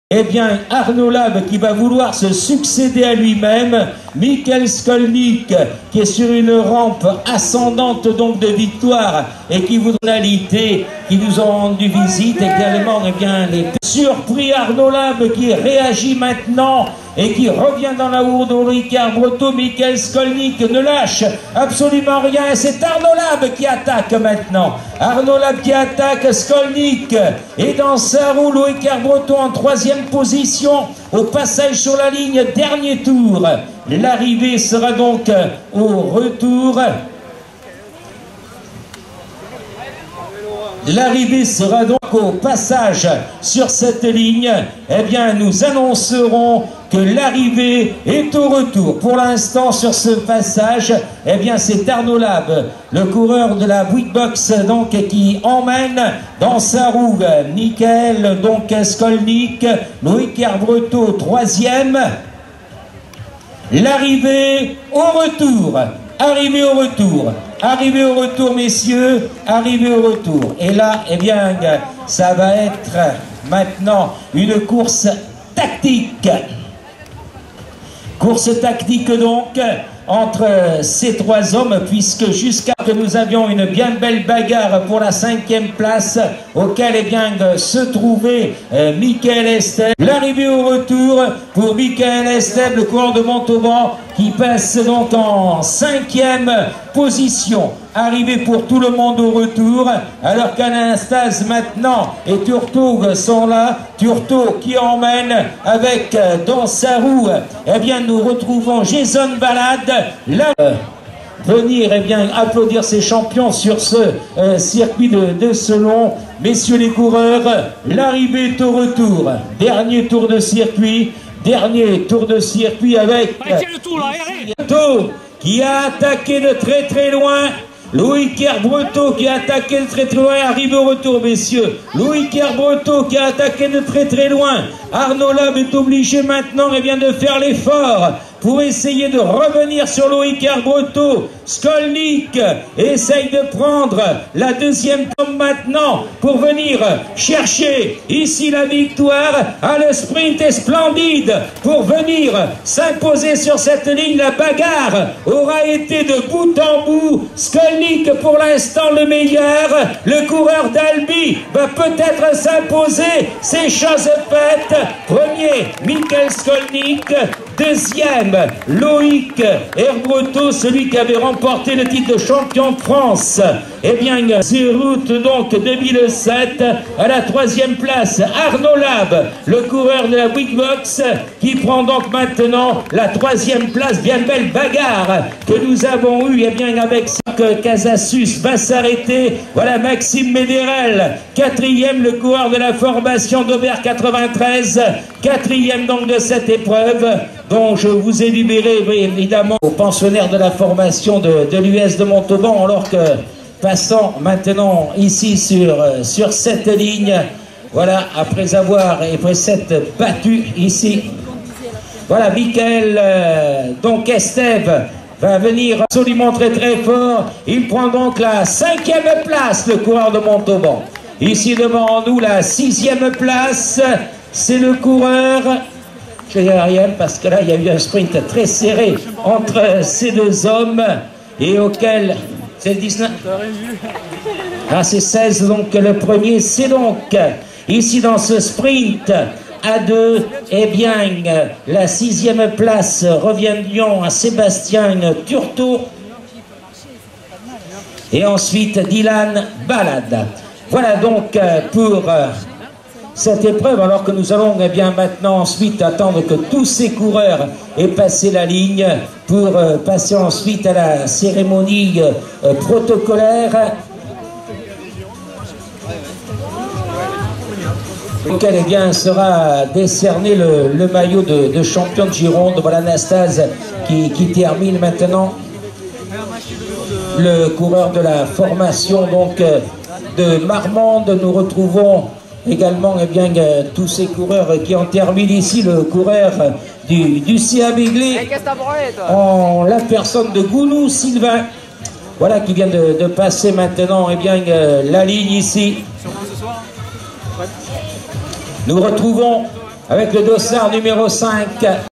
Eh bien, Arnaud Lab qui va vouloir se succéder à lui-même, Michael Skolnick qui est sur une rampe ascendante donc de victoire et qui voudrait l'alité, qui nous ont rendu visite également, eh bien, les surpris Arnaud Lab qui réagit maintenant et qui revient dans la hourde au Ricard Breteau. Michael Skolnick ne lâche absolument rien. C'est Arnaud Lab qui attaque maintenant. Arnaud Lab qui attaque. Skolnick est dans sa roue. Le Ricard Breteau en troisième position au passage sur la ligne. Dernier tour. L'arrivée sera donc au retour. L'arrivée sera donc au passage sur cette ligne. Eh bien, nous annoncerons que l'arrivée est au retour. Pour l'instant, sur ce passage, eh bien, c'est Arnaud Lab, le coureur de la Wheatbox, donc, qui emmène dans sa roue Michael, donc, Skolnick, Loïc Herbreteau, troisième. L'arrivée au retour. Arrivée au retour. Arrivée au retour, messieurs. Arrivée au retour. Et là, eh bien, ça va être maintenant une course tactique. Course tactique donc entre ces trois hommes, puisque jusqu'à que nous avions une bien belle bagarre pour la 5e place, auquel eh bien se trouvait Michael Estève. L'arrivée au retour pour Michael Estève, le coureur de Montauban, qui passe donc en 5e position. Arrivé pour tout le monde au retour, alors qu'Anastase maintenant et Turtot sont là. Turtot qui emmène avec dans sa roue, eh bien nous retrouvons Jason Balade, là, venir eh bien applaudir ses champions sur ce circuit de Selon. Messieurs les coureurs, l'arrivée est au retour. Dernier tour de circuit. Dernier tour de circuit avec Turtot qui a attaqué de très très loin. Loïc Herbreteau qui a attaqué de très très loin, arrive au retour, messieurs. Loïc Herbreteau qui a attaqué de très très loin. Arnaud Lab est obligé maintenant eh bien, de faire l'effort pour essayer de revenir sur Loïc Herbreteau. Skolnick essaye de prendre la deuxième pomme maintenant pour venir chercher ici la victoire. Ah, le sprint est splendide pour venir s'imposer sur cette ligne. La bagarre aura été de bout en bout. Skolnick pour l'instant le meilleur. Le coureur d'Albi va peut-être s'imposer. C'est chose faite. Premier, Michael Skolnick. Deuxième, Loïc Herbreteau, celui qui avait remporté le titre de champion de France. Eh bien, c'est route donc 2007. À la 3e place, Arnaud Lab, le coureur de la Wheatbox, qui prend donc maintenant la 3e place. Bien belle bagarre que nous avons eue, eh bien, avec Casasus va s'arrêter. Voilà Maxime Médérel, 4e, le coureur de la formation d'Aubert 93, 4e donc de cette épreuve, dont je vous ai libéré évidemment aux pensionnaires de la formation de l'US de Montauban, alors que passant maintenant ici sur cette ligne, voilà, après s'être battu ici, voilà, Michael donc Estève va venir absolument très très fort. Il prend donc la 5e place, le coureur de Montauban. Ici devant nous, la 6e place, c'est le coureur, je dis rien parce que là il y a eu un sprint très serré entre ces deux hommes et auquel c'est le 19. Ah, c'est 16 donc le premier. C'est donc ici dans ce sprint à deux, eh bien la 6e place reviendrions à Sébastien Turtot et ensuite Dylan Balade. Voilà donc pour cette épreuve, alors que nous allons eh bien maintenant ensuite attendre que tous ces coureurs aient passé la ligne pour passer ensuite à la cérémonie protocolaire, auquel eh bien sera décerné le maillot de champion de Gironde. Voilà Anastase qui termine maintenant, le coureur de la formation donc de Marmande. Nous retrouvons également eh bien, tous ces coureurs qui en terminent ici, le coureur du CA Begley, en la personne de Gounou Sylvain, voilà, qui vient de passer maintenant eh bien, la ligne ici. Nous retrouvons avec le dossard numéro 5.